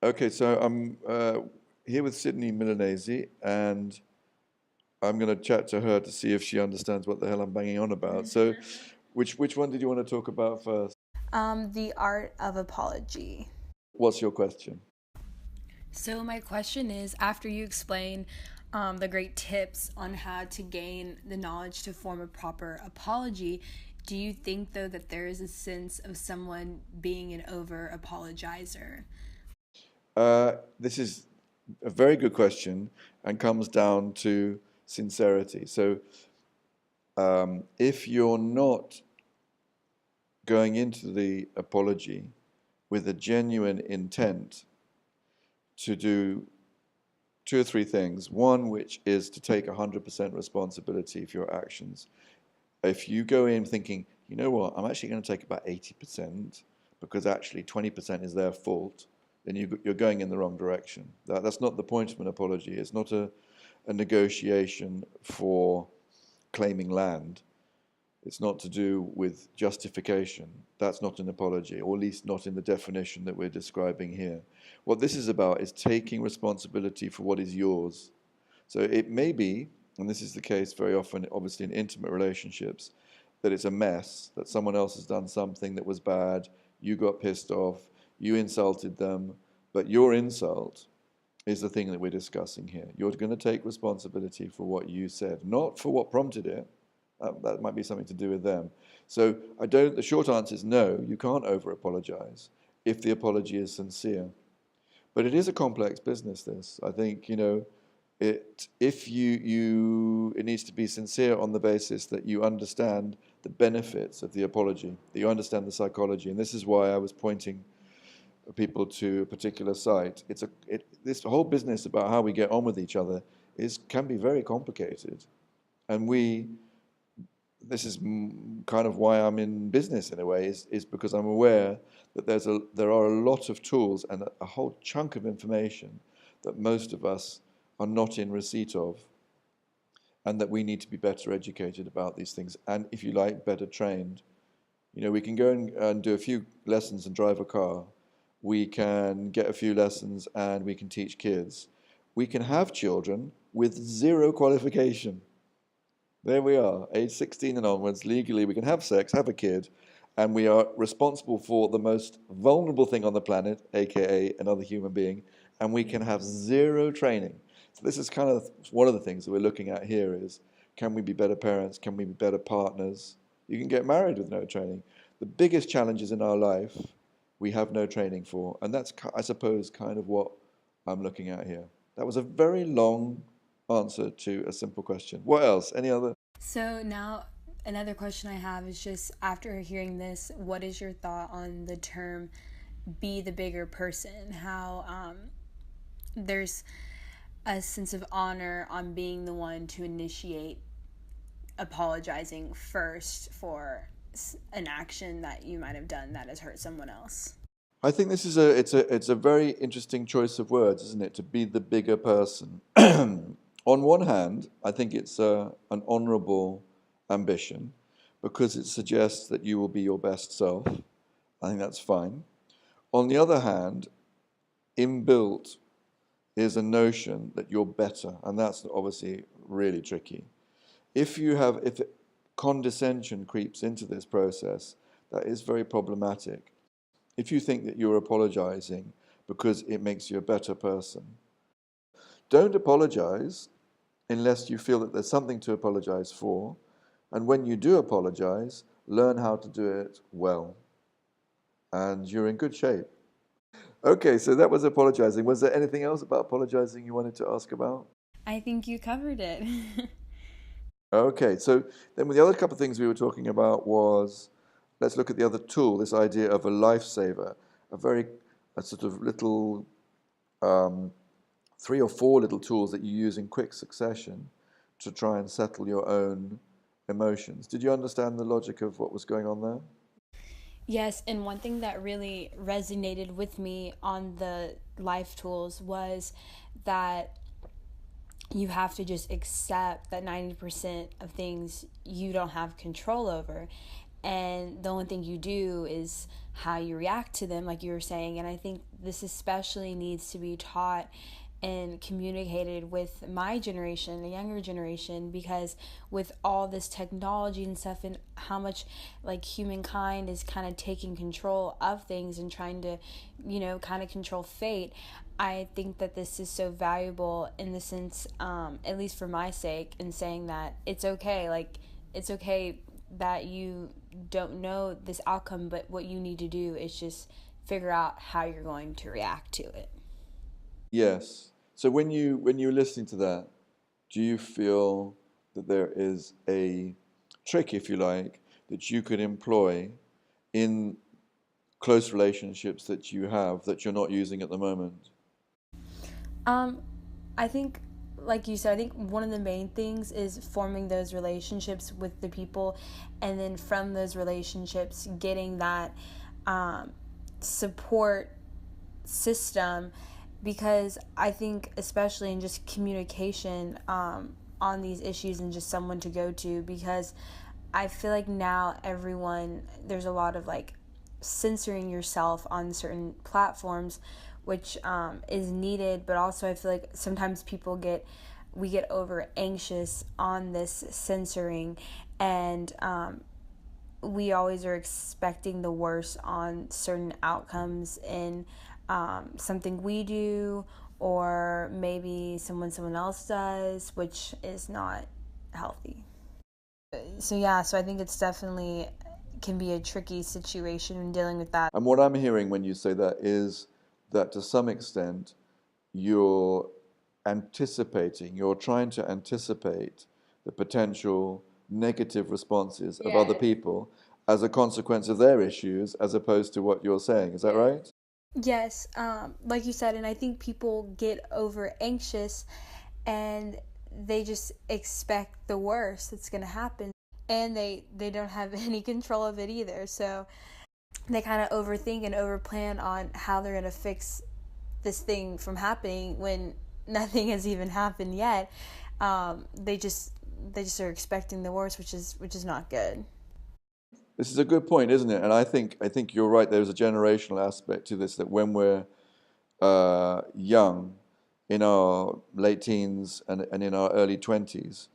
Okay, so I'm here with Sydney Milanese, and I'm going to chat to her to see if she understands what the hell I'm banging on about. So, which one did you want to talk about first? The art of apology. What's your question? So, my question is after you explain the great tips on how to gain the knowledge to form a proper apology, do you think, though, that there is a sense of someone being an over apologizer? This is a very good question and comes down to sincerity. So, if you're not going into the apology with a genuine intent to do two or three things. One, which is to take 100% responsibility for your actions. If you go in thinking, you know what, I'm actually going to take about 80% because actually 20% is their fault, then you're going in the wrong direction. That's not the point of an apology. It's not a negotiation for claiming land. It's not to do with justification. That's not an apology, or at least not in the definition that we're describing here. What this is about is taking responsibility for what is yours. So it may be, and this is the case very often, obviously in intimate relationships, that it's a mess, that someone else has done something that was bad, you got pissed off, you insulted them, but your insult is the thing that we're discussing here. You're going to take responsibility for what you said, not for what prompted it. That might be something to do with them. So the short answer is no, you can't over apologize if the apology is sincere. But it is a complex business, this. I think, it needs to be sincere on the basis that you understand the benefits of the apology, that you understand the psychology. And this is why I was pointing people to a particular site. This whole business about how we get on with each other can be very complicated. And this is kind of why I'm in business in a way, is because I'm aware that there are a lot of tools and a whole chunk of information that most of us are not in receipt of, and that we need to be better educated about these things, and if you like, better trained. We can go and do a few lessons and drive a car. We can get a few lessons and we can teach kids. We can have children with zero qualification. There we are, age 16 and onwards, legally we can have sex, have a kid, and we are responsible for the most vulnerable thing on the planet, aka another human being, and we can have zero training. So this is kind of one of the things that we're looking at here is, can we be better parents? Can we be better partners? You can get married with no training. The biggest challenges in our life, we have no training for, and that's, I suppose, kind of what I'm looking at here. That was a very long answer to a simple question. What else? Any other? So, now another question I have is just after hearing this, what is your thought on the term be the bigger person? How there's a sense of honor on being the one to initiate apologizing first for an action that you might have done that has hurt someone else. I think this is it's a very interesting choice of words, isn't it? To be the bigger person. On one hand, I think it's an honourable ambition because it suggests that you will be your best self. I think that's fine. On the other hand, inbuilt is a notion that you're better, and that's obviously really tricky. If condescension creeps into this process, that is very problematic. If you think that you're apologizing because it makes you a better person, don't apologize unless you feel that there's something to apologize for. And when you do apologize, learn how to do it well. And you're in good shape. Okay, so that was apologizing. Was there anything else about apologizing you wanted to ask about? I think you covered it. Okay, so then the other couple of things we were talking about was, let's look at the other tool, this idea of a lifesaver, a sort of little, um, three or four little tools that you use in quick succession to try and settle your own emotions. Did you understand the logic of what was going on there? Yes, and one thing that really resonated with me on the life tools was that you have to just accept that 90% of things you don't have control over. And the only thing you do is how you react to them, like you were saying. And I think this especially needs to be taught and communicated with my generation, the younger generation, because with all this technology and stuff, and how much like humankind is kind of taking control of things and trying to, kind of control fate. I think that this is so valuable in the sense, at least for my sake, in saying that it's okay. Like, it's okay that you don't know this outcome, but what you need to do is just figure out how you're going to react to it. Yes. So when you're listening to that, do you feel that there is a trick, if you like, that you could employ in close relationships that you have that you're not using at the moment? Um, I think, like you said, I think one of the main things is forming those relationships with the people, and then from those relationships, getting that um, support system. Because I think, especially in just communication on these issues, and just someone to go to, because I feel like now there's a lot of like censoring yourself on certain platforms, which is needed, but also I feel like sometimes we get over anxious on this censoring, and we always are expecting the worst on certain outcomes in something we do, or maybe someone else does, which is not healthy. So yeah, so I think it's definitely can be a tricky situation in dealing with that. And what I'm hearing when you say that is that to some extent you're you're trying to anticipate the potential negative responses of other Yes. people as a consequence of their issues, as opposed to what you're saying. Is that right? Yes, like you said, and I think people get over anxious and they just expect the worst that's going to happen, and they don't have any control of it either. So they kind of overthink and overplan on how they're going to fix this thing from happening when nothing has even happened yet. They just are expecting the worst, which is not good. This is a good point, isn't it? And I think you're right. There's a generational aspect to this that when we're young, in our late teens and in our early 20s,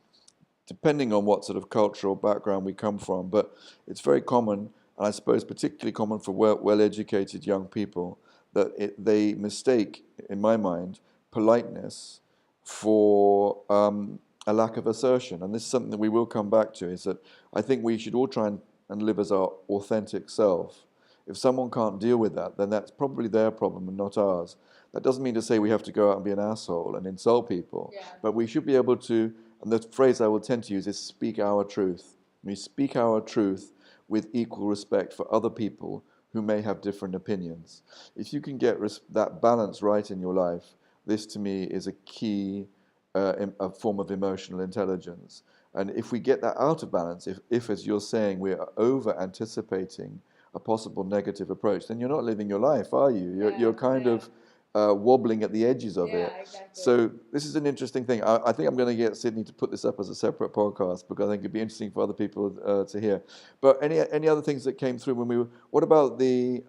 depending on what sort of cultural background we come from, but it's very common, and I suppose particularly common for well-educated young people, that they mistake, in my mind, politeness for a lack of assertion. And this is something that we will come back to, is that I think we should all try and live as our authentic self. If someone can't deal with that, then that's probably their problem and not ours. That doesn't mean to say we have to go out and be an asshole and insult people, but we should be able to, and the phrase I will tend to use is speak our truth. We speak our truth with equal respect for other people who may have different opinions. If you can get that balance right in your life, this to me is a key a form of emotional intelligence. And if we get that out of balance, if as you're saying, we're over anticipating a possible negative approach, then you're not living your life, are you? You're kind of wobbling at the edges of it. So this is an interesting thing. I think I'm going to get Sydney to put this up as a separate podcast because I think it'd be interesting for other people to hear. But any other things that came through when we were? What about the?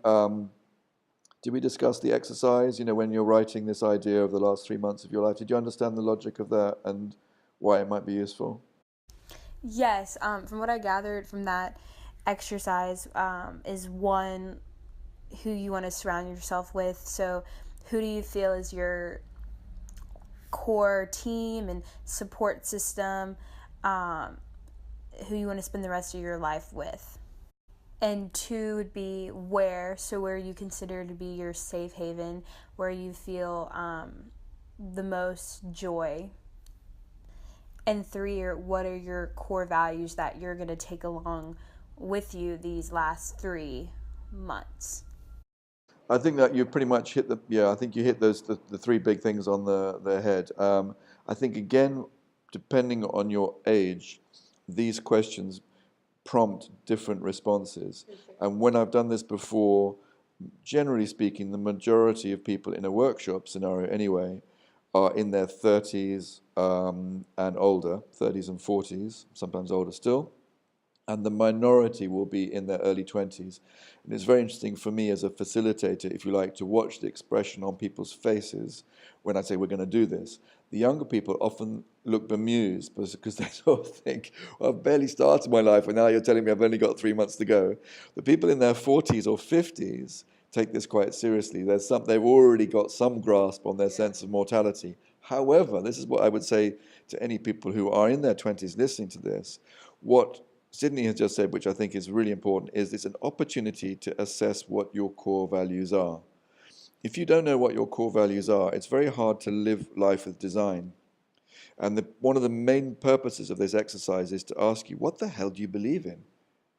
Did we discuss the exercise? You know, when you're writing this idea of the last 3 months of your life, did you understand the logic of that and why it might be useful? Yes, from what I gathered from that exercise, is one, who you want to surround yourself with. So, who do you feel is your core team and support system? Um, who you want to spend the rest of your life with? And two would be where, so where you consider to be your safe haven, where you feel the most joy. And three are what are your core values that you're going to take along with you these last 3 months. I think that you pretty much hit I think you hit the three big things on the head. I think again, depending on your age, these questions prompt different responses. And when I've done this before, generally speaking, the majority of people in a workshop scenario anyway are in their 30s and older, 30s and 40s, sometimes older still. and the minority will be in their early 20s. And it's very interesting for me as a facilitator, if you like, to watch the expression on people's faces when I say we're going to do this. The younger people often look bemused because they sort of think, well, I've barely started my life and now you're telling me I've only got 3 months to go. The people in their 40s or 50s take this quite seriously. They've already got some grasp on their sense of mortality. However, this is what I would say to any people who are in their 20s listening to this. What Sydney has just said, which I think is really important, is it's an opportunity to assess what your core values are. If you don't know what your core values are, it's very hard to live life with design. And one of the main purposes of this exercise is to ask you, what the hell do you believe in?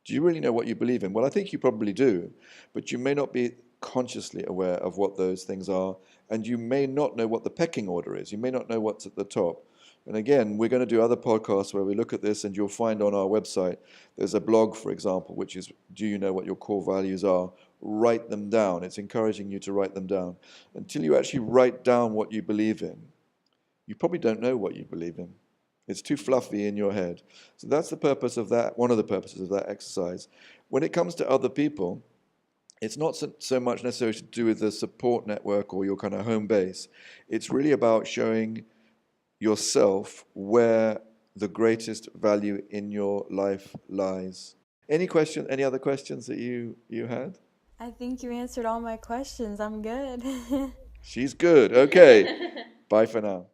Do you really know what you believe in? Well, I think you probably do, but you may not be consciously aware of what those things are, and you may not know what the pecking order is. You may not know what's at the top. And again, we're going to do other podcasts where we look at this, and you'll find on our website, there's a blog, for example, which is, do you know what your core values are? Write them down. It's encouraging you to write them down. Until you actually write down what you believe in, you probably don't know what you believe in. It's too fluffy in your head. So that's the purpose of that, one of the purposes of that exercise. When it comes to other people, it's not so much necessarily to do with the support network or your kind of home base. It's really about showing yourself where the greatest value in your life lies. Any other questions that you had? I think you answered all my questions. I'm good. She's good. Okay. Bye for now.